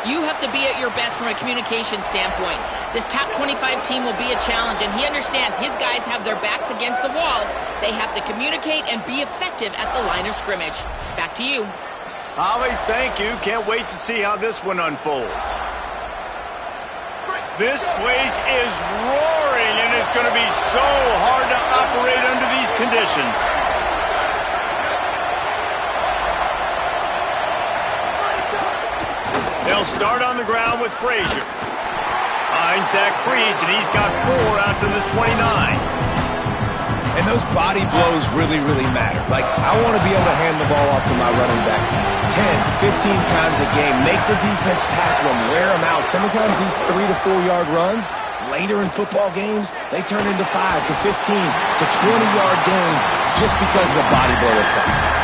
You have to be at your best from a communication standpoint. This top 25 team will be a challenge, and he understands his guys have their backs against the wall. They have to communicate and be effective at the line of scrimmage. Back to you. Holly, thank you. Can't wait to see how this one unfolds. This place is roaring, and it's going to be so hard to operate under these conditions. They'll start on the ground with Frazier. Finds that crease, and he's got 4 out to the 29. And those body blows really, really matter. Like, I want to be able to hand the ball off to my running back 10, 15 times a game. Make the defense tackle them, wear them out. Sometimes these 3 to 4 yard runs, later in football games, they turn into 5 to 15 to 20-yard games just because of the body blow effect.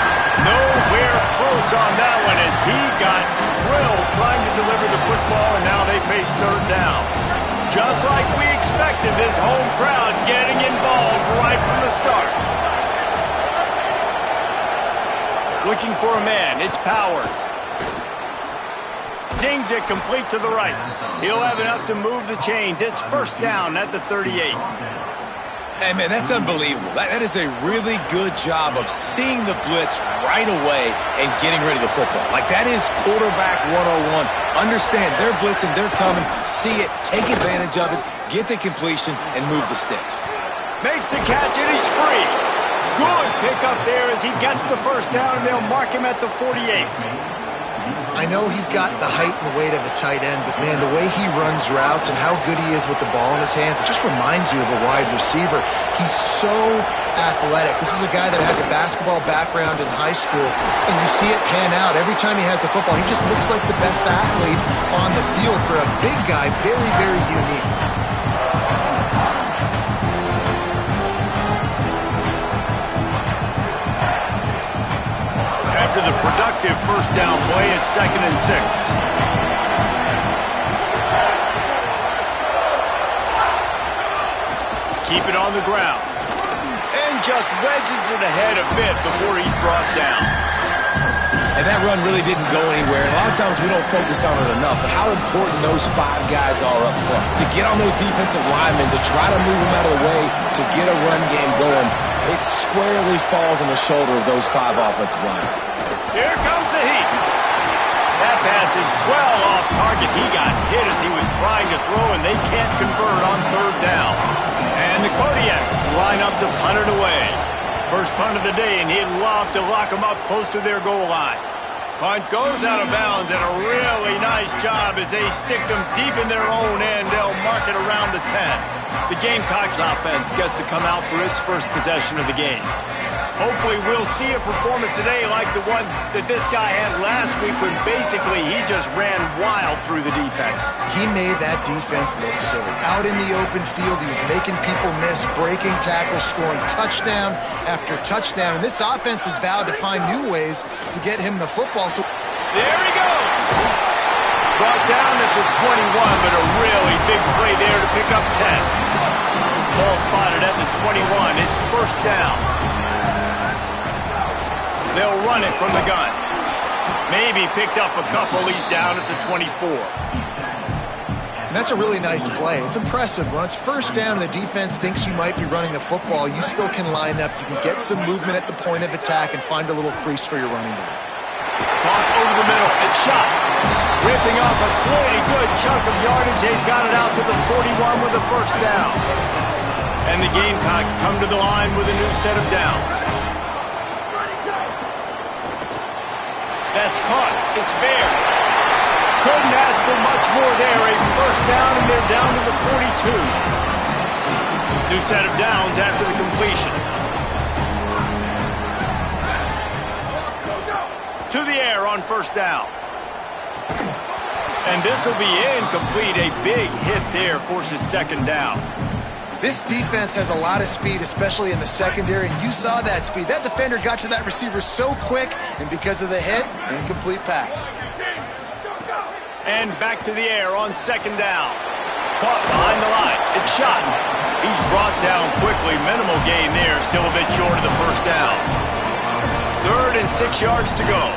Nowhere close on that one as he got drilled trying to deliver the football, and now they face third down. Just like we expected, this home crowd getting involved right from the start. Looking for a man, it's Powers. Zings it complete to the right. He'll have enough to move the chains. It's first down at the 38. Hey, man, that's unbelievable. That is a really good job of seeing the blitz right away and getting rid of the football. Like, that is quarterback 101. Understand, they're blitzing, they're coming, see it, take advantage of it, get the completion, and move the sticks. Makes the catch, and he's free. Good pickup there as he gets the first down, and they'll mark him at the 48. I know he's got the height and weight of a tight end, but, man, the way he runs routes and how good he is with the ball in his hands, it just reminds you of a wide receiver. He's so athletic. This is a guy that has a basketball background in high school, and you see it pan out. Every time he has the football, he just looks like the best athlete on the field. For a big guy, very, very unique. After the productive first down play, it's 2nd and 6. Keep it on the ground. And just wedges it ahead a bit before he's brought down. And that run really didn't go anywhere. And a lot of times we don't focus on it enough, but how important those 5 guys are up front. To get on those defensive linemen, to try to move them out of the way, to get a run game going, it squarely falls on the shoulder of those 5 offensive linemen. Here comes the heat. That pass is well off target. He got hit as he was trying to throw, and they can't convert on third down. And the Kodiaks line up to punt it away. First punt of the day, and he'd love to lock them up close to their goal line. Punt goes out of bounds, and a really nice job as they stick them deep in their own end. They'll mark it around the 10. The Gamecocks offense gets to come out for its first possession of the game. Hopefully we'll see a performance today like the one that this guy had last week when basically he just ran wild through the defense. He made that defense look silly. Out in the open field, he was making people miss, breaking tackles, scoring touchdown after touchdown. And this offense has vowed to find new ways to get him the football. So there he goes! Brought down at the 21, but a really big play there to pick up 10. Ball spotted at the 21. It's first down. They'll run it from the gun. Maybe picked up a couple. He's down at the 24. And that's a really nice play. It's impressive. When it's first down and the defense thinks you might be running the football, you still can line up. You can get some movement at the point of attack and find a little crease for your running back. Caught over the middle. It's shot. Ripping off a pretty good chunk of yardage. They've got it out to the 41 with a first down. And the Gamecocks come to the line with a new set of downs. That's caught. It's fair. Couldn't ask for much more there. A first down, and they're down to the 42. New set of downs after the completion. To the air on first down. And this will be incomplete. A big hit there forces second down. This defense has a lot of speed, especially in the secondary, and you saw that speed. That defender got to that receiver so quick, and because of the hit, incomplete pass. And back to the air on second down. Caught behind the line. It's shot. He's brought down quickly. Minimal gain there, still a bit short of the first down. 3rd and 6 yards to go.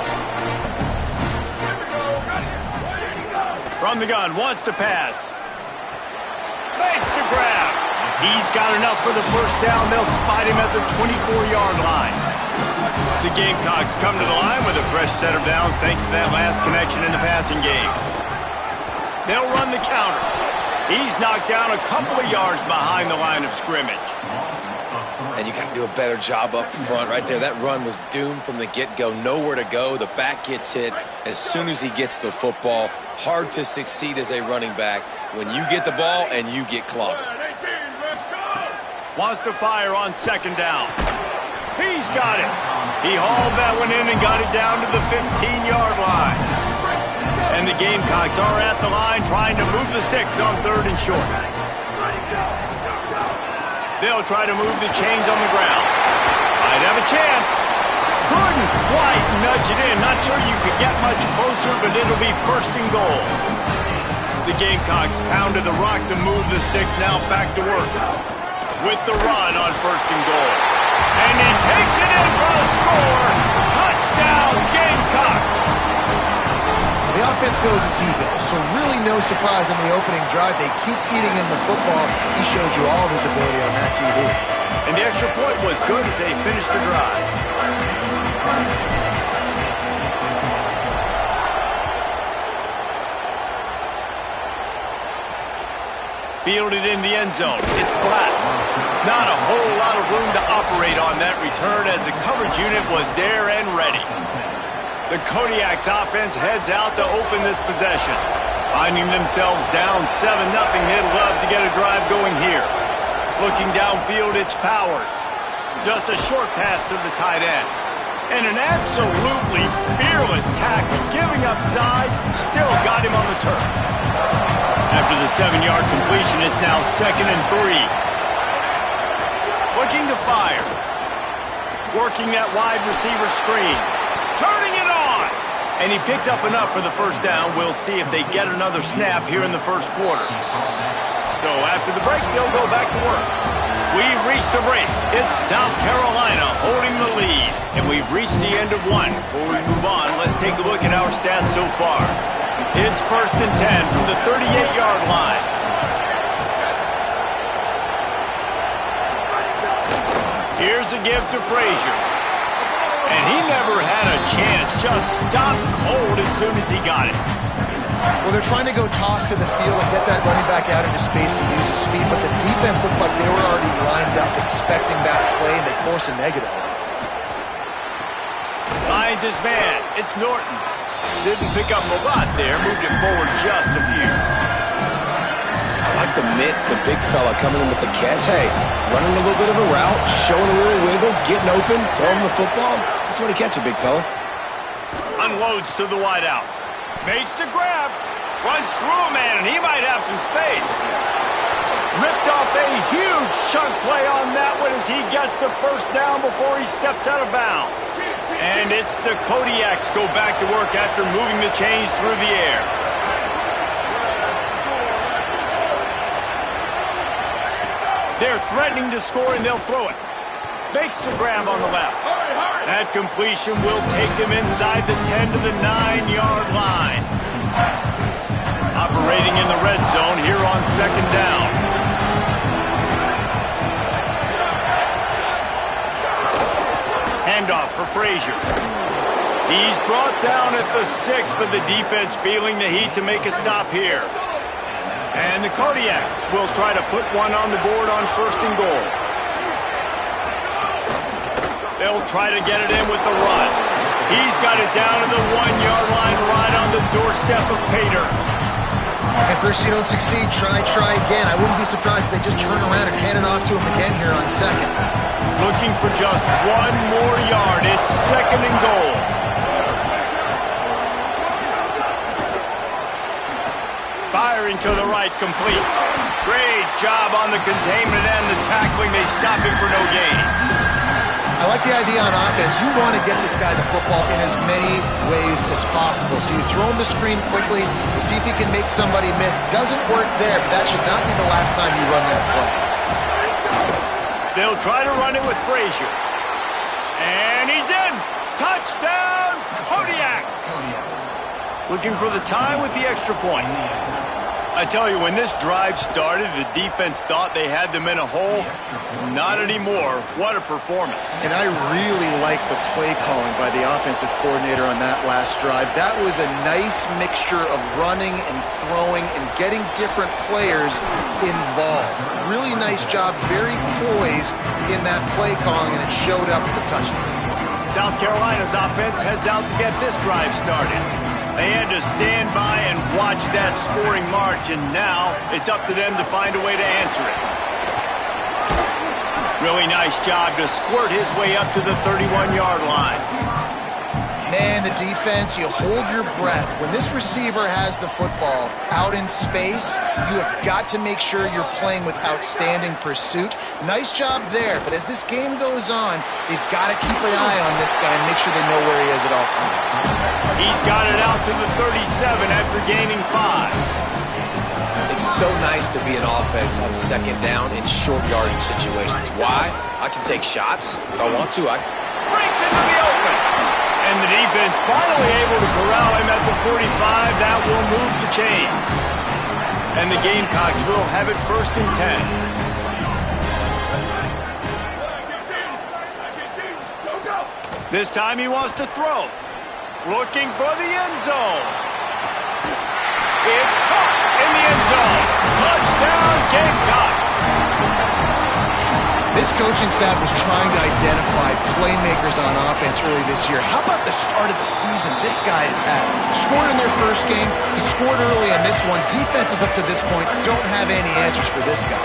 From the gun, wants to pass. Makes the grab. He's got enough for the first down. They'll spot him at the 24-yard line. The Gamecocks come to the line with a fresh set of downs thanks to that last connection in the passing game. They'll run the counter. He's knocked down a couple of yards behind the line of scrimmage. And you got to do a better job up front right there. That run was doomed from the get-go. Nowhere to go. The back gets hit as soon as he gets the football. Hard to succeed as a running back when you get the ball and you get clobbered. Wants to fire on second down. He's got it. He hauled that one in and got it down to the 15-yard line. And the Gamecocks are at the line trying to move the sticks on third and short. They'll try to move the chains on the ground. Might have a chance. Couldn't quite nudge it in. Not sure you could get much closer, but it'll be first and goal. The Gamecocks pounded the rock to move the sticks. Now back to work with the run on first and goal. And he takes it in for a score. Touchdown, Gamecocks. The offense goes as he goes, so really no surprise on the opening drive. They keep feeding him the football. He showed you all of his ability on that TV. And the extra point was good as they finished the drive. Fielded in the end zone. It's Black. Not a whole lot of room to operate on that return as the coverage unit was there and ready. The Kodiak's offense heads out to open this possession. Finding themselves down 7-0, they'd love to get a drive going here. Looking downfield, it's Powers. Just a short pass to the tight end. And an absolutely fearless tackle, giving up size, still got him on the turf. After the 7-yard completion, it's now 2nd and 3. Looking to fire. Working that wide receiver screen. Turning it on! And he picks up enough for the first down. We'll see if they get another snap here in the first quarter. So after the break, they'll go back to work. We've reached the break. It's South Carolina holding the lead. And we've reached the end of one. Before we move on, let's take a look at our stats so far. It's 1st and 10 from the 38-yard line. Here's a give to Frazier. And he never had a chance. Just stopped cold as soon as he got it. Well, they're trying to go toss to the field and get that running back out into space to use his speed, but the defense looked like they were already lined up expecting that play, and they force a negative. Finds his man. It's Norton. Didn't pick up a lot there. Moved it forward just a few. I like the mitts, the big fella coming in with the catch. Hey, running a little bit of a route, showing a little wiggle, getting open, throwing the football. That's what he catch a big fella. Unloads to the wideout. Makes the grab. Runs through a man, and he might have some space. Ripped off a huge chunk play on that one as he gets the first down before he steps out of bounds. And it's the Kodiaks go back to work after moving the chains through the air. They're threatening to score, and they'll throw it. Makes the grab on the left. That completion will take them inside the 10 to the 9-yard line. Operating in the red zone here on second down. Handoff for Frazier. He's brought down at the 6, but the defense feeling the heat to make a stop here. And the Kodiaks will try to put one on the board on first and goal. They'll try to get it in with the run. He's got it down to the 1-yard line right on the doorstep of Pater. If at first you don't succeed, try again. I wouldn't be surprised if they just turn around and hand it off to him again here on second. Looking for just one more yard. It's 2nd and goal. Firing to the right, complete. Great job on the containment and the tackling. They stop him for no gain. I like the idea on offense. You want to get this guy the football in as many ways as possible. So you throw him the screen quickly to see if he can make somebody miss. Doesn't work there, but that should not be the last time you run that play. They'll try to run it with Frazier. And he's in. Touchdown, Kodiaks. Looking for the tie with the extra point. I tell you, when this drive started, the defense thought they had them in a hole. Not anymore. What a performance. And I really like the play calling by the offensive coordinator on that last drive. That was a nice mixture of running and throwing and getting different players involved. Really nice job, very poised in that play calling, and it showed up with the touchdown. South Carolina's offense heads out to get this drive started. They had to stand by and watch that scoring march, and now it's up to them to find a way to answer it. Really nice job to squirt his way up to the 31-yard line. Man, the defense, you hold your breath. When this receiver has the football out in space, you have got to make sure you're playing with outstanding pursuit. Nice job there, but as this game goes on, they've got to keep an eye on this guy and make sure they know where he is at all times. He's got it out to the 37 after gaining 5. It's so nice to be an offense on second down in short yardage situations. Why? I can take shots if I want to. Breaks into the open. And the defense finally able to corral him at the 45. That will move the chain. And the Gamecocks will have it 1st and 10. This time he wants to throw. Looking for the end zone. It's caught in the end zone. Touchdown, Gamecocks. This coaching staff was trying to identify playmakers on offense early this year. How about the start of the season this guy has had? Scored in their first game. He scored early in this one. Defenses up to this point don't have any answers for this guy.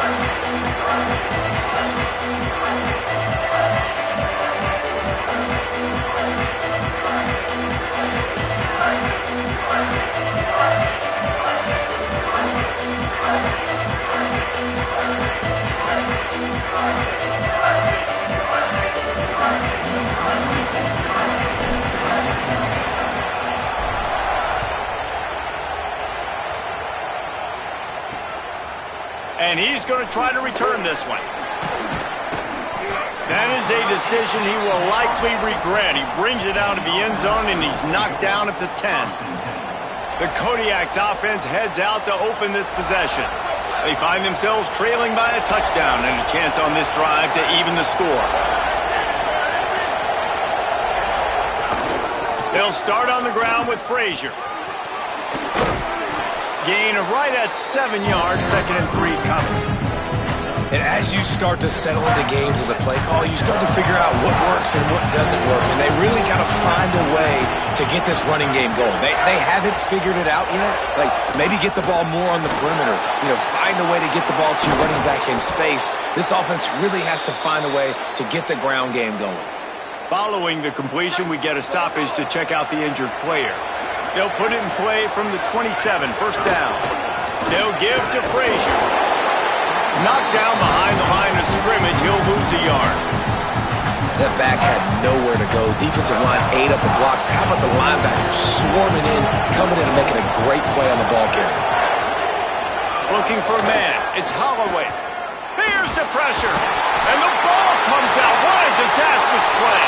And he's going to try to return this one. That is a decision he will likely regret. He brings it out of the end zone, and he's knocked down at the 10. The Kodiak's offense heads out to open this possession. They find themselves trailing by a touchdown and a chance on this drive to even the score. They'll start on the ground with Frazier. Gain of right at 7 yards, 2nd and 3 coming. And as you start to settle into games as a play call, you start to figure out what works and what doesn't work. And they really got to find a way to get this running game going. They haven't figured it out yet. Like, maybe get the ball more on the perimeter. Find a way to get the ball to your running back in space. This offense really has to find a way to get the ground game going. Following the completion, we get a stoppage to check out the injured player. They'll put it in play from the 27, 1st down. They'll give to Frazier. Knocked down behind the line of scrimmage, he'll lose a yard. That back had nowhere to go. Defensive line ate up the blocks. How about the linebackers swarming in, coming in and making a great play on the ball carrier? Looking for a man. It's Holloway. Here's the pressure. And the ball comes out. What a disastrous play.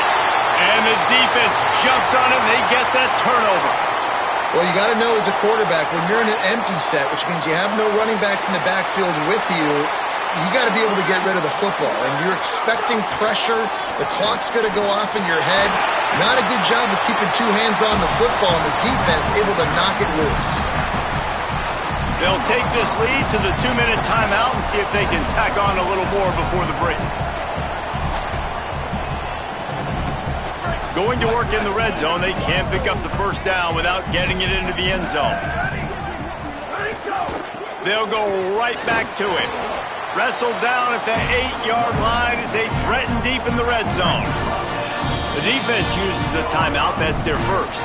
And the defense jumps on it, and they get that turnover. Well, you got to know as a quarterback, when you're in an empty set, which means you have no running backs in the backfield with you, you got to be able to get rid of the football. And you're expecting pressure. The clock's going to go off in your head. Not a good job of keeping 2 hands on the football, and the defense able to knock it loose. They'll take this lead to the 2-minute timeout and see if they can tack on a little more before the break. Going to work in the red zone, they can't pick up the 1st down without getting it into the end zone. They'll go right back to it. Wrestled down at the 8-yard line as they threaten deep in the red zone. The defense uses a timeout. That's their 1st.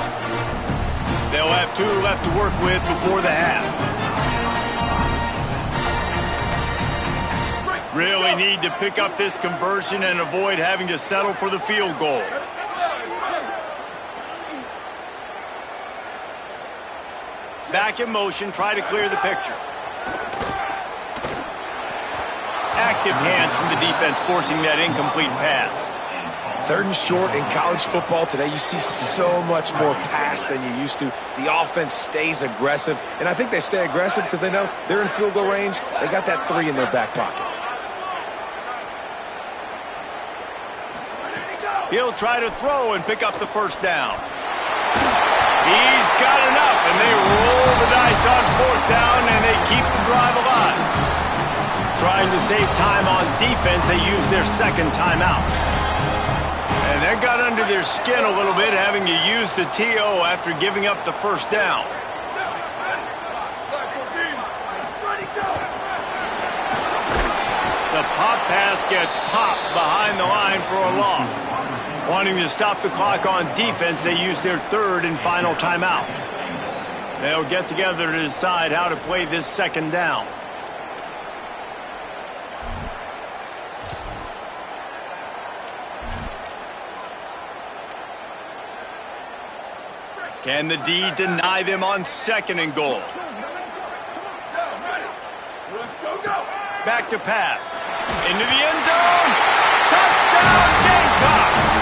They'll have 2 left to work with before the half. Really need to pick up this conversion and avoid having to settle for the field goal. Back in motion, try to clear the picture. Active hands from the defense forcing that incomplete pass. 3rd and short in college football today, you see so much more pass than you used to. The offense stays aggressive, and I think they stay aggressive because they know they're in field goal range. They got that 3 in their back pocket. He'll try to throw and pick up the first down. He's got enough, and they roll the dice on 4th down, and they keep the drive alive. Trying to save time on defense, they use their 2nd timeout. And that got under their skin a little bit, having to use the TO after giving up the 1st down. The pop pass gets popped behind the line for a loss. Wanting to stop the clock on defense, they use their 3rd and final timeout. They'll get together to decide how to play this 2nd down. Can the D deny them on 2nd and goal? Back to pass. Into the end zone. Touchdown, Gamecocks!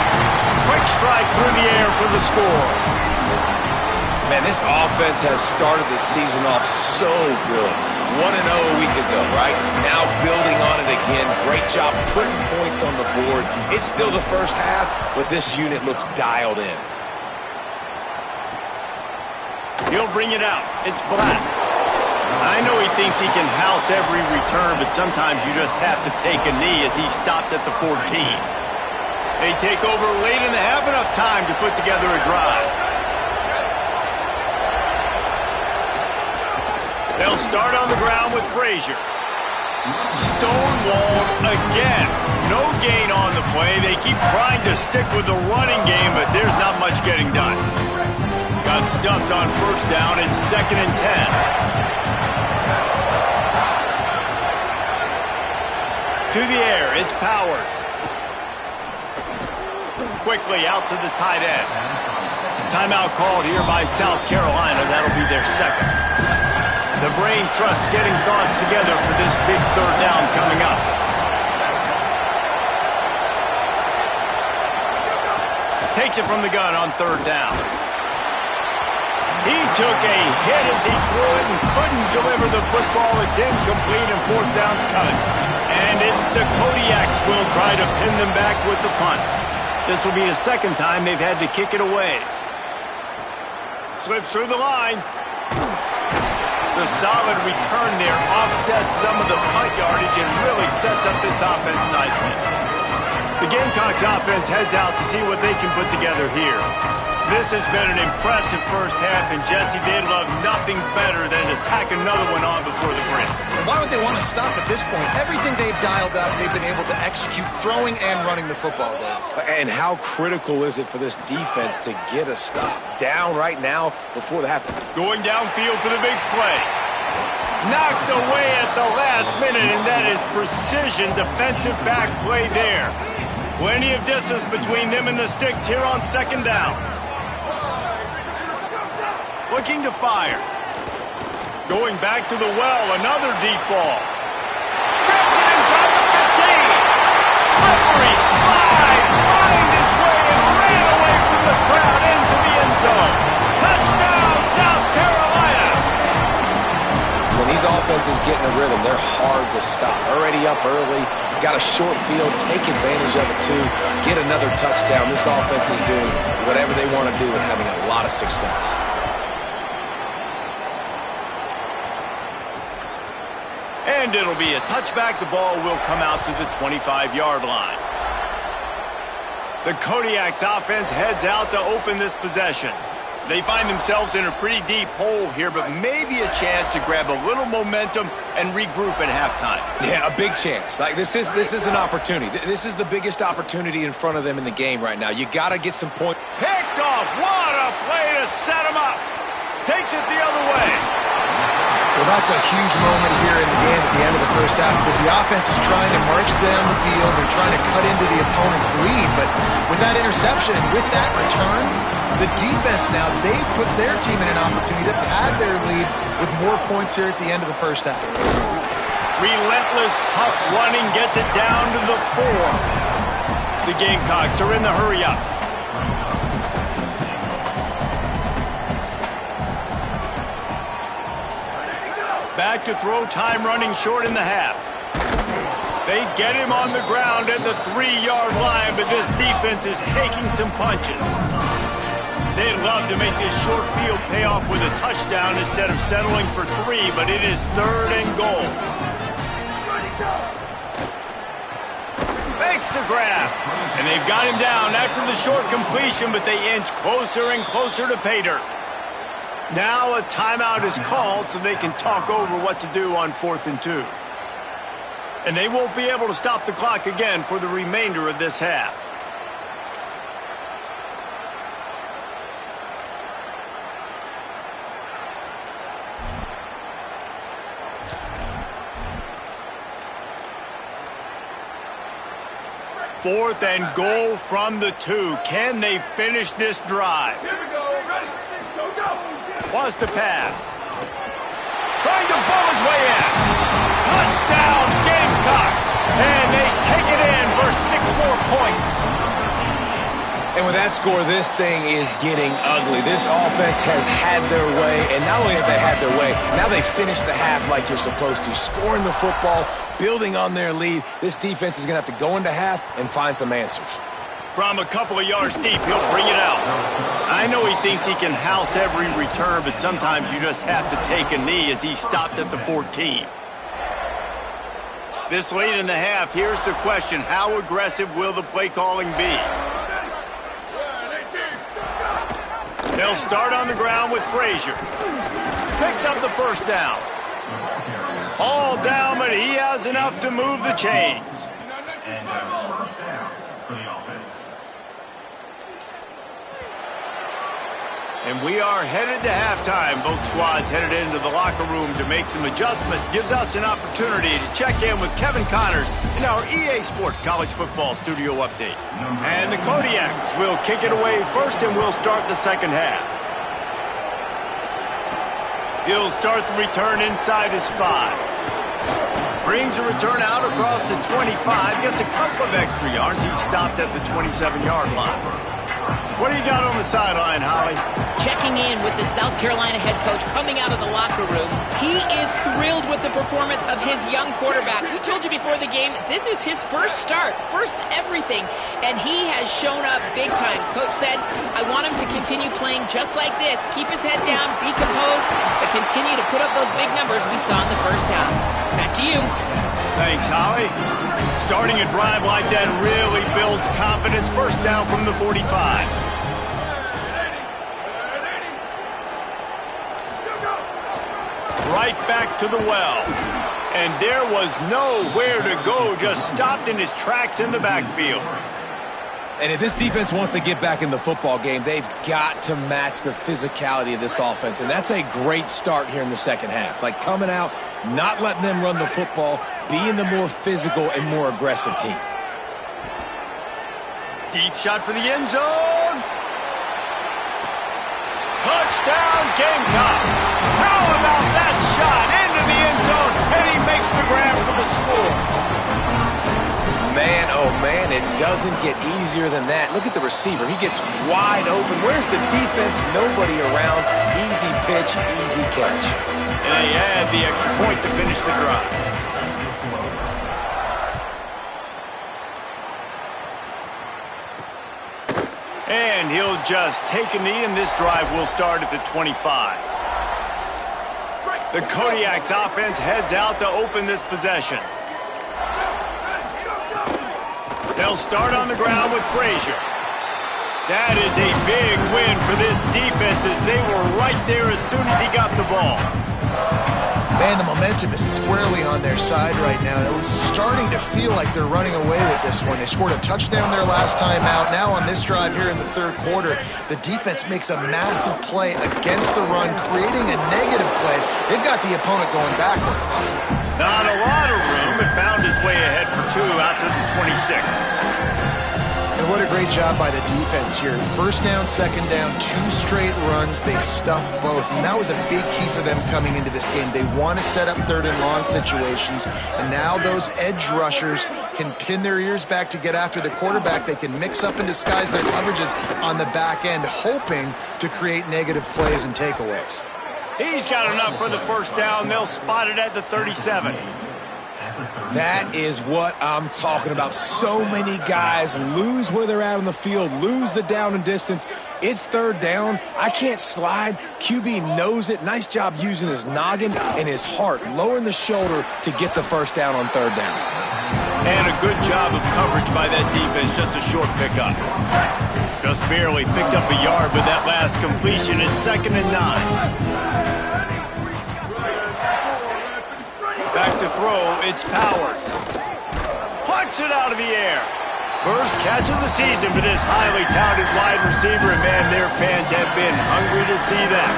Quick strike through the air for the score. Man, this offense has started the season off so good. 1-0 a week ago, right? Now building on it again. Great job putting points on the board. It's still the first half, but this unit looks dialed in. He'll bring it out. It's Black. I know he thinks he can house every return, but sometimes you just have to take a knee as he stopped at the 14. They take over late in the half, enough time to put together a drive. They'll start on the ground with Frazier. Stonewalled again. No gain on the play. They keep trying to stick with the running game, but there's not much getting done. Got stuffed on 1st down. It's 2nd and 10. To the air, it's Powers. Quickly out to the tight end. Timeout called here by South Carolina. That'll be their 2nd. The brain trust getting thoughts together for this big 3rd down coming up. Takes it from the gun on 3rd down. He took a hit as he threw it and couldn't deliver the football. It's incomplete and 4th down's coming. And it's the Kodiaks will try to pin them back with the punt. This will be the 2nd time they've had to kick it away. Slips through the line. The solid return there offsets some of the punt yardage and really sets up this offense nicely. The Gamecocks offense heads out to see what they can put together here. This has been an impressive first half, and Jesse, they'd love nothing better than to tack another one on before the break. And why would they want to stop at this point? Everything they've dialed up, they've been able to execute throwing and running the football, Dave. And how critical is it for this defense to get a stop? Down right now before the half. Going downfield for the big play. Knocked away at the last minute, and that is precision defensive back play there. Plenty of distance between them and the sticks here on 2nd down. Looking to fire. Going back to the well, another deep ball. Grabs it inside the 15. Slippery slide. Find his way and ran away from the crowd into the end zone. Touchdown, South Carolina. When these offenses get in a rhythm, they're hard to stop. Already up early, got a short field, take advantage of it too, get another touchdown. This offense is doing whatever they want to do and having a lot of success. And it'll be a touchback. The ball will come out to the 25-yard line. The Kodiaks offense heads out to open this possession. They find themselves in a pretty deep hole here, but maybe a chance to grab a little momentum and regroup at halftime. Yeah, a big chance. Like this is an opportunity. This is the biggest opportunity in front of them in the game right now. You got to get some points. Picked off. What a play to set him up. Takes it the other way. Well, that's a huge moment here in the game at the end of the first half because the offense is trying to march down the field. They're trying to cut into the opponent's lead. But with that interception and with that return, the defense now, they've put their team in an opportunity to pad their lead with more points here at the end of the first half. Relentless, tough running gets it down to the 4. The Gamecocks are in the hurry-up. Back to throw, time running short in the half. They get him on the ground at the 3-yard line, but this defense is taking some punches. They'd love to make this short field pay off with a touchdown instead of settling for 3, but it is 3rd and goal. Makes the grab, and they've got him down after the short completion, but they inch closer and closer to pay dirt. Now a timeout is called so they can talk over what to do on 4th and 2. And they won't be able to stop the clock again for the remainder of this half. Fourth and goal from the 2. Can they finish this drive? Here we go. Ready? Go. Wants to pass. Trying to bull his way in. Touchdown, Gamecocks. And they take it in for 6 more points. And with that score, this thing is getting ugly. This offense has had their way, and not only have they had their way, now they finished the half like you're supposed to, scoring the football, building on their lead. This defense is going to have to go into half and find some answers. From a couple of yards deep, he'll bring it out. I know he thinks he can house every return, but sometimes you just have to take a knee as he stopped at the 14. This late in the half, here's the question: how aggressive will the play calling be? They'll start on the ground with Frazier. Picks up the first down. All down, but he has enough to move the chains. And we are headed to halftime. Both squads headed into the locker room to make some adjustments. Gives us an opportunity to check in with Kevin Connors in our EA Sports College Football Studio Update. And the Kodiaks will kick it away first, and we'll start the second half. He'll start the return inside his 5. Brings a return out across the 25. Gets a couple of extra yards. He's stopped at the 27-yard line. What do you got on the sideline, Holly? Checking in with the South Carolina head coach coming out of the locker room. He is thrilled with the performance of his young quarterback. We told you before the game, this is his first start, first everything, and he has shown up big time. Coach said, I want him to continue playing just like this. Keep his head down, be composed, but continue to put up those big numbers we saw in the first half. Back to you. Thanks, Holly. Starting a drive like that really builds confidence. First down from the 45. Right back to the well. And there was nowhere to go, just stopped in his tracks in the backfield. And if this defense wants to get back in the football game, they've got to match the physicality of this offense. And that's a great start here in the second half. Like coming out, not letting them run the football, being the more physical and more aggressive team. Deep shot for the end zone. Touchdown, Gamecocks. How about that shot into the end zone? And he makes the grab for the score. Man, oh man, it doesn't get easier than that. Look at the receiver. He gets wide open. Where's the defense? Nobody around. Easy pitch, easy catch. And they add the extra point to finish the drive. And he'll just take a knee, and this drive will start at the 25. The Kodiaks offense heads out to open this possession. They'll start on the ground with Frazier. That is a big win for this defense as they were right there as soon as he got the ball. Man, the momentum is squarely on their side right now. It's starting to feel like they're running away with this one. They scored a touchdown their last time out. Now on this drive here in the third quarter, the defense makes a massive play against the run, creating a negative play. They've got the opponent going backwards. Not a lot of room. It found his way ahead for 2 out to the 26. And what a great job by the defense here. First down, second down, 2 straight runs. They stuffed both, and that was a big key for them coming into this game. They want to set up third and long situations, and now those edge rushers can pin their ears back to get after the quarterback. They can mix up and disguise their coverages on the back end, hoping to create negative plays and takeaways. He's got enough for the first down. They'll spot it at the 37. That is what I'm talking about. So many guys lose where they're at on the field, lose the down and distance. It's third down. I can't slide. QB knows it. Nice job using his noggin and his heart, lowering the shoulder to get the first down on third down. And a good job of coverage by that defense. Just a short pickup. Just barely picked up a yard with that last completion. It's 2nd and 9. Back to throw, it's Powers. Plucks it out of the air. First catch of the season for this highly touted wide receiver, and man, their fans have been hungry to see that.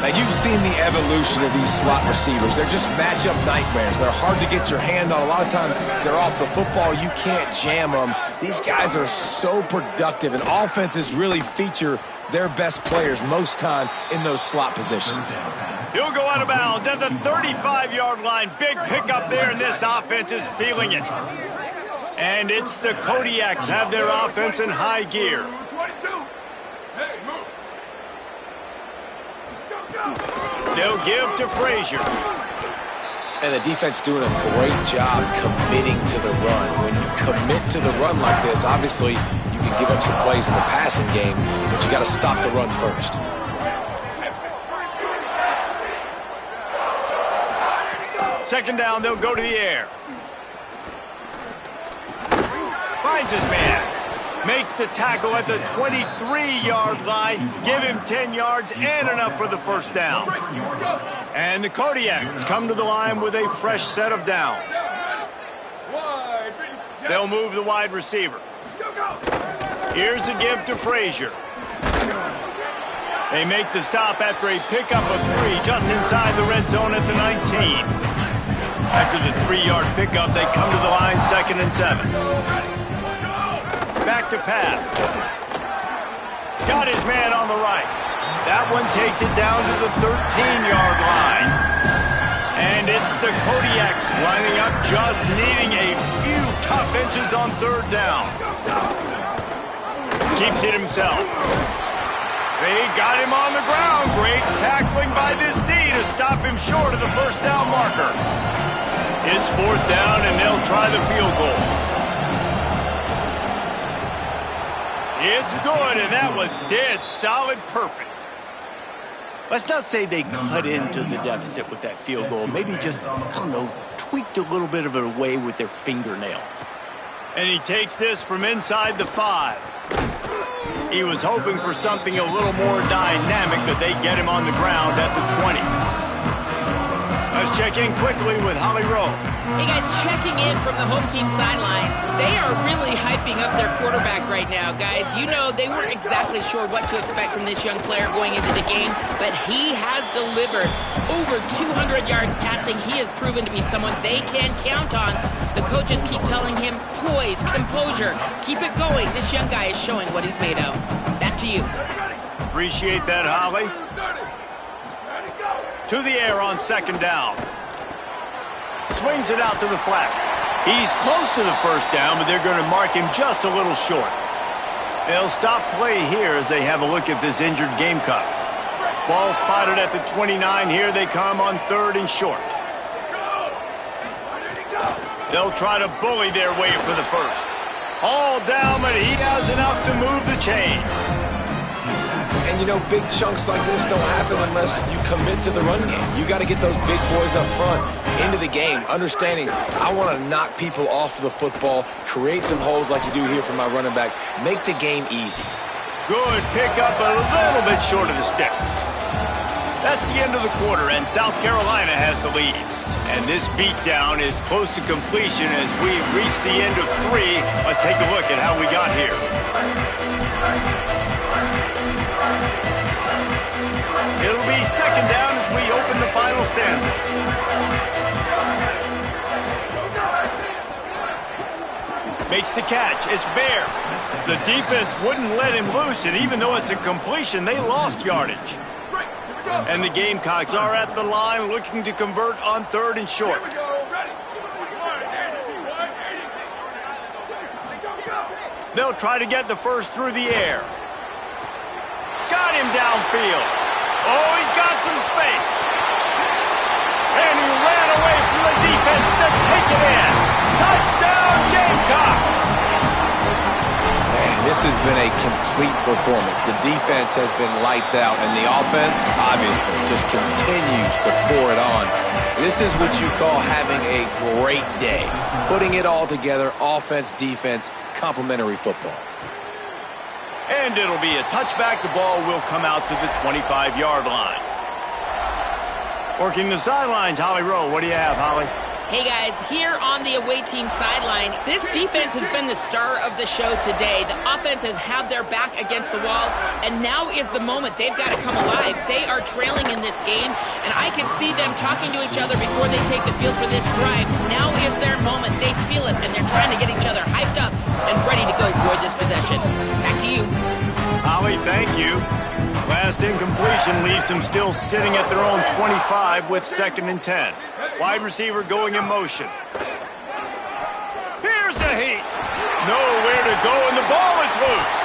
Now, you've seen the evolution of these slot receivers. They're just matchup nightmares. They're hard to get your hand on. A lot of times, they're off the football. You can't jam them. These guys are so productive, and offenses really feature their best players most time in those slot positions. He'll go out of bounds at the 35-yard line. Big pickup there, and this offense is feeling it. And it's the Kodiaks have their offense in high gear. 22. Hey, move. They'll give to Frazier. And the defense doing a great job committing to the run. When you commit to the run like this, obviously you can give up some plays in the passing game, but you got to stop the run first. Second down, they'll go to the air. Finds his man. Makes the tackle at the 23-yard line. Give him 10 yards and enough for the first down. And the Kodiaks come to the line with a fresh set of downs. They'll move the wide receiver. Here's a give to Frazier. They make the stop after a pickup of 3 just inside the red zone at the 19. After the 3-yard pickup, they come to the line 2nd and 7. Back to pass. Got his man on the right. That one takes it down to the 13-yard line. And it's the Kodiaks lining up, just needing a few tough inches on third down. Keeps it himself. They got him on the ground. Great tackling by this D to stop him short of the first down marker. It's 4th down, and they'll try the field goal. It's good, and that was dead solid perfect. Let's not say they cut into the deficit with that field goal. Maybe just, I don't know, tweaked a little bit of it away with their fingernail. And he takes this from inside the 5. He was hoping for something a little more dynamic, but they get him on the ground at the 20. Let's check in quickly with Holly Rowe. Hey guys, checking in from the home team sidelines. They are really hyping up their quarterback right now, guys. You know, they weren't exactly sure what to expect from this young player going into the game, but he has delivered over 200 yards passing. He has proven to be someone they can count on. The coaches keep telling him, poise, composure, keep it going. This young guy is showing what he's made of. Back to you. Appreciate that, Holly. To the air on 2nd down. Swings it out to the flat. He's close to the first down, but they're going to mark him just a little short. They'll stop play here as they have a look at this injured Gamecock. Ball spotted at the 29. Here they come on 3rd and short. They'll try to bully their way for the first. All down, but he has enough to move the chains. And, you know, big chunks like this don't happen unless you commit to the run game. You got to get those big boys up front into the game, understanding I want to knock people off the football, create some holes like you do here for my running back, make the game easy. Good pickup, a little bit short of the sticks. That's the end of the quarter, and South Carolina has the lead. And this beatdown is close to completion as we've reached the end of 3. Let's take a look at how we got here. It'll be 2nd down as we open the final stanza. Makes the catch. It's Bear. The defense wouldn't let him loose, and even though it's a completion, they lost yardage. And the Gamecocks are at the line looking to convert on 3rd and short. They'll try to get the first through the air. Got him downfield. Oh, he's got some space. And he ran away from the defense to take it in. Touchdown, Gamecocks! Man, this has been a complete performance. The defense has been lights out, and the offense, obviously, just continues to pour it on. This is what you call having a great day. Putting it all together, offense, defense, complementary football. And it'll be a touchback. The ball will come out to the 25-yard line. Working the sidelines, Holly Rowe. What do you have, Holly? Hey guys, here on the away team sideline, this defense has been the star of the show today. The offense has had their back against the wall, and now is the moment. They've got to come alive. They are trailing in this game, and I can see them talking to each other before they take the field for this drive. Now is their moment. They feel it, and they're trying to get each other hyped up and ready to go for this possession. Back to you. Holly, thank you. Last incompletion leaves them still sitting at their own 25 with 2nd and 10. Wide receiver going in motion. Here's a heat. Nowhere to go, and the ball is loose.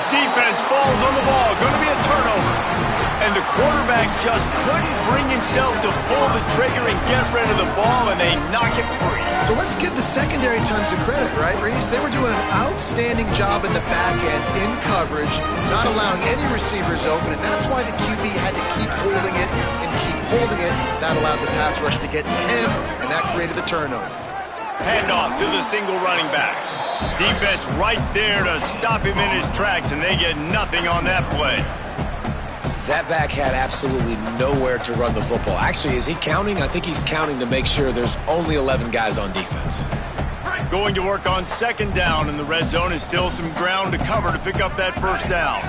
Defense falls on the ball. Going to be a turnover. And the quarterback just couldn't bring himself to pull the trigger and get rid of the ball, and they knock it free. So let's give the secondary tons of credit, right, Reese? They were doing an outstanding job in the back end, in coverage, not allowing any receivers open, and that's why the QB had to keep holding it and keep holding it. That allowed the pass rush to get to him, and that created the turnover. Handoff to the single running back. Defense right there to stop him in his tracks, and they get nothing on that play. That back had absolutely nowhere to run the football. Actually, is he counting? I think he's counting to make sure there's only 11 guys on defense. Going to work on 2nd down, and the red zone is still some ground to cover to pick up that first down.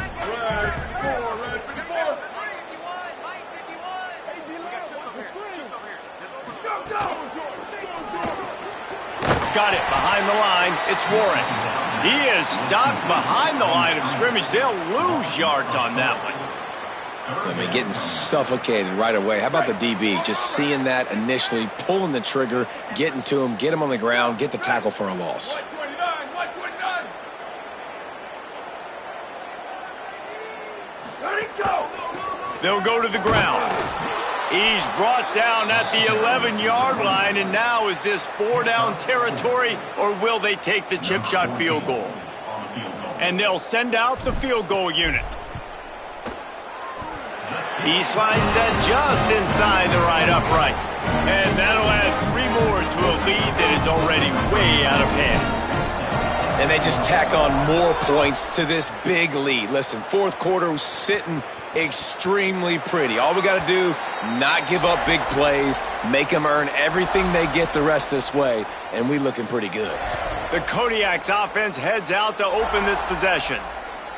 Got it behind the line. It's Warren. He is stopped behind the line of scrimmage. They'll lose yards on that one. I mean, getting suffocated right away. How about the DB? Just seeing that initially, pulling the trigger, getting to him, get him on the ground, get the tackle for a loss. 129. Let it go. They'll go to the ground. He's brought down at the 11-yard line, and now is this 4-down territory, or will they take the chip shot field goal? And they'll send out the field goal unit. He slides that just inside the right upright. And that'll add 3 more to a lead that is already way out of hand. And they just tack on more points to this big lead. Listen, 4th quarter was sitting extremely pretty. All we got to do, not give up big plays, make them earn everything they get the rest this way, and we looking pretty good. The Kodiak's offense heads out to open this possession.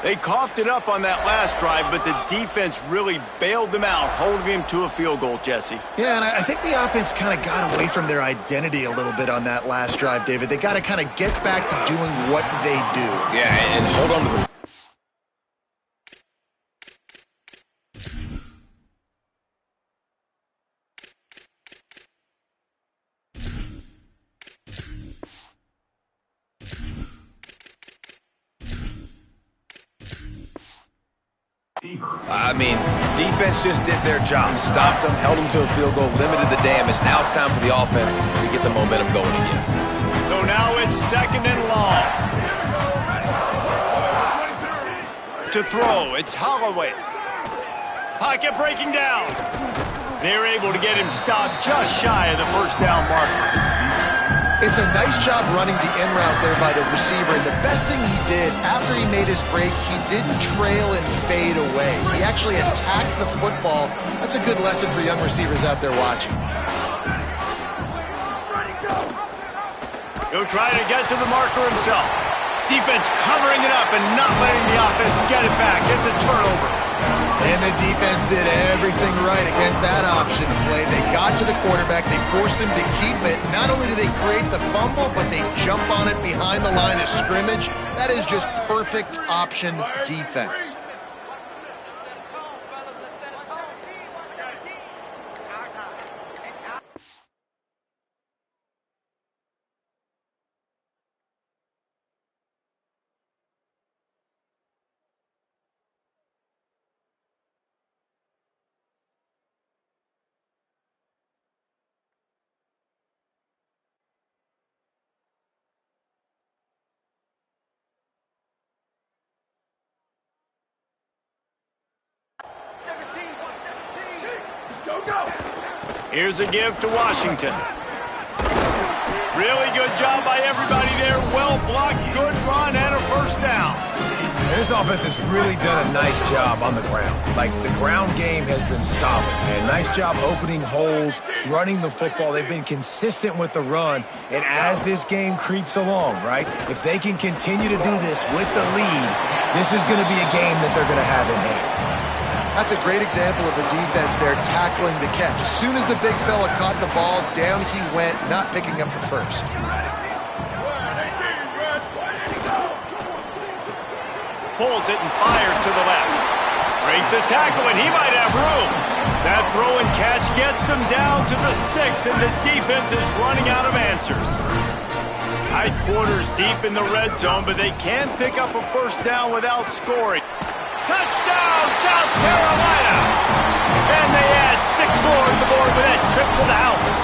They coughed it up on that last drive, but the defense really bailed them out, holding him to a field goal, Jesse. Yeah, and I think the offense kind of got away from their identity a little bit on that last drive, David. They got to kind of get back to doing what they do. Yeah, and hold on to the... I mean, defense just did their job. Stopped them, held them to a field goal, limited the damage. Now it's time for the offense to get the momentum going again. So now it's 2nd and long. To throw, it's Holloway. Pocket breaking down. They're able to get him stopped just shy of the first down marker. It's a nice job running the in route there by the receiver, and the best thing he did after he made his break, he didn't trail and fade away. He actually attacked the football. That's a good lesson for young receivers out there watching. He'll try to get to the marker himself. Defense covering it up and not letting the offense get it back. It's a turnover. And the defense did everything right against that option play. They got to the quarterback. They forced him to keep it. Not only did they create the fumble, but they jump on it behind the line of scrimmage. That is just perfect option defense. Here's a give to Washington. Really good job by everybody there. Well blocked, good run, and a first down. And this offense has really done a nice job on the ground. Like, the ground game has been solid, man. Nice job opening holes, running the football. They've been consistent with the run. And as this game creeps along, right, if they can continue to do this with the lead, this is going to be a game that they're going to have in hand. That's a great example of the defense there tackling the catch. As soon as the big fella caught the ball, down he went, not picking up the first. Pulls it and fires to the left. Breaks a tackle, and he might have room. That throw and catch gets them down to the 6, and the defense is running out of answers. Tight quarters deep in the red zone, but they can't pick up a first down without scoring. Touchdown, South Carolina! And they add 6 more to the board with that trip to the house.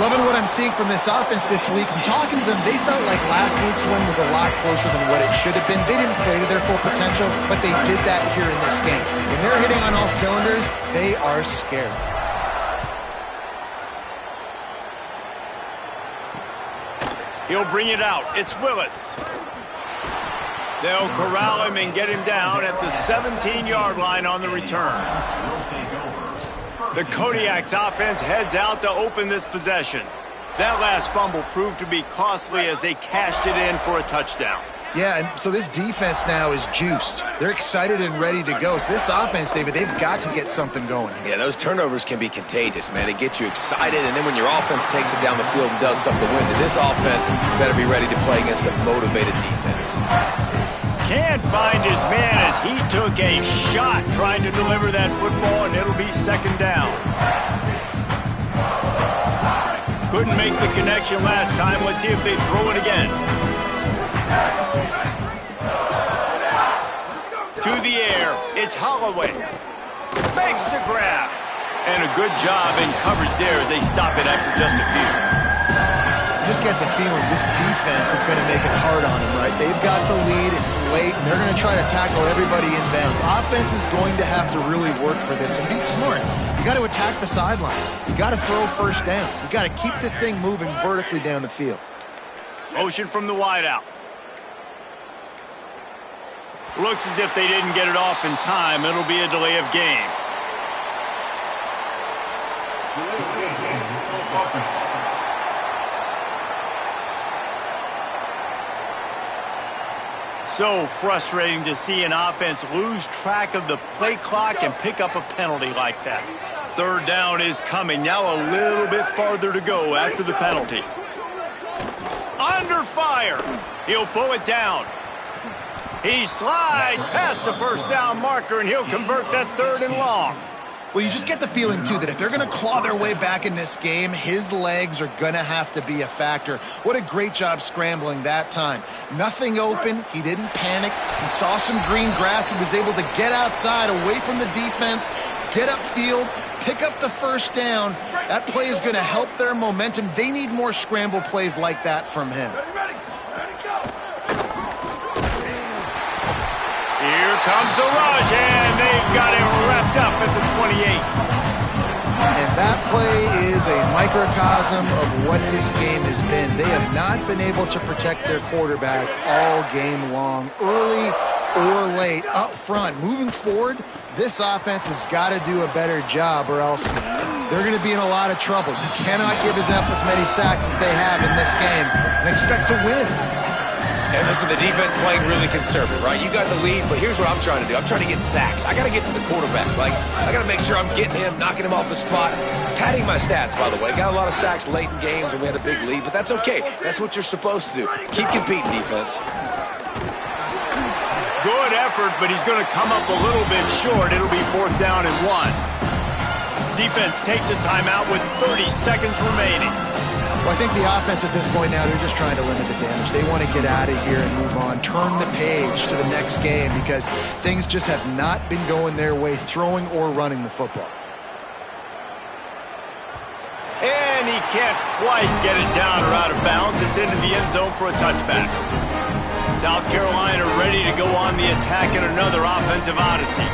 Loving what I'm seeing from this offense this week. And talking to them, they felt like last week's win was a lot closer than what it should have been. They didn't play to their full potential, but they did that here in this game. When they're hitting on all cylinders, they are scared. He'll bring it out. It's Willis. They'll corral him and get him down at the 17-yard line on the return. The Kodiak's offense heads out to open this possession. That last fumble proved to be costly as they cashed it in for a touchdown. Yeah, and so this defense now is juiced. They're excited and ready to go. So this offense, David, they've got to get something going here. Yeah, those turnovers can be contagious, man. It gets you excited, and then when your offense takes it down the field and does something to win, then this offense better be ready to play against a motivated defense. Can't find his man as he took a shot trying to deliver that football, and it'll be second down. Couldn't make the connection last time. Let's see if they throw it again. To the air, it's Holloway. Makes the grab. And a good job in coverage there as they stop it after just a few. You just get the feeling this defense is going to make it hard on them, right? They've got the lead, it's late, and they're going to try to tackle everybody in bounds. Offense is going to have to really work for this and be smart. You got to attack the sidelines. You got to throw first downs. You got to keep this thing moving vertically down the field. Motion from the wideout. Looks as if they didn't get it off in time. It'll be a delay of game. So frustrating to see an offense lose track of the play clock and pick up a penalty like that. Third down is coming. Now a little bit farther to go after the penalty. Under fire. He'll pull it down. He slides past the first down marker, and he'll convert that 3rd and long. Well, you just get the feeling, too, that if they're going to claw their way back in this game, his legs are going to have to be a factor. What a great job scrambling that time. Nothing open. He didn't panic. He saw some green grass. He was able to get outside, away from the defense, get upfield, pick up the first down. That play is going to help their momentum. They need more scramble plays like that from him. Here comes the rush, and they've got him wrapped up at the 28. And that play is a microcosm of what this game has been. They have not been able to protect their quarterback all game long, early or late, up front. Moving forward, this offense has got to do a better job, or else they're going to be in a lot of trouble. You cannot give up as many sacks as they have in this game and expect to win. And listen, the defense playing really conservative, right? You got the lead, but here's what I'm trying to do. I'm trying to get sacks. I got to get to the quarterback. Like, I got to make sure I'm getting him, knocking him off the spot. Padding my stats, by the way. Got a lot of sacks late in games, and we had a big lead, but that's okay. That's what you're supposed to do. Keep competing, defense. Good effort, but he's going to come up a little bit short. It'll be 4th down and 1. Defense takes a timeout with 30 seconds remaining. Well, I think the offense at this point now, they're just trying to limit the damage. They want to get out of here and move on, turn the page to the next game because things just have not been going their way, throwing or running the football. And he can't quite get it down or out of bounds. It's into the end zone for a touchback. South Carolina ready to go on the attack in another offensive odyssey.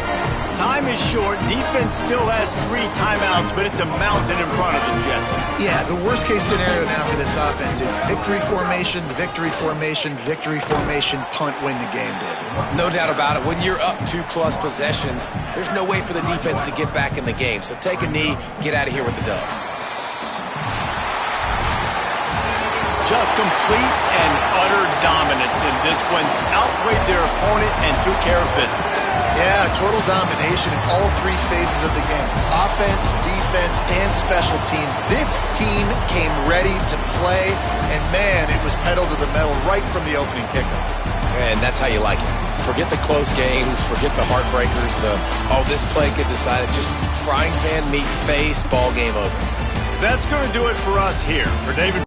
Time is short. Defense still has 3 timeouts, but it's a mountain in front of them, Jesse. Yeah, the worst-case scenario now for this offense is victory formation, victory formation, victory formation, punt, win the game, David. No doubt about it. When you're up 2+ possessions, there's no way for the defense to get back in the game. So take a knee, get out of here with the dub. Just complete and utter dominance in this one. Outweighed their opponent and took care of business. Yeah, total domination in all 3 phases of the game. Offense, defense, and special teams. This team came ready to play, and man, it was pedal to the metal right from the opening kickoff. And that's how you like it. Forget the close games, forget the heartbreakers, this play could decide it. Just frying pan, meat face, ball game over. That's going to do it for us here. For David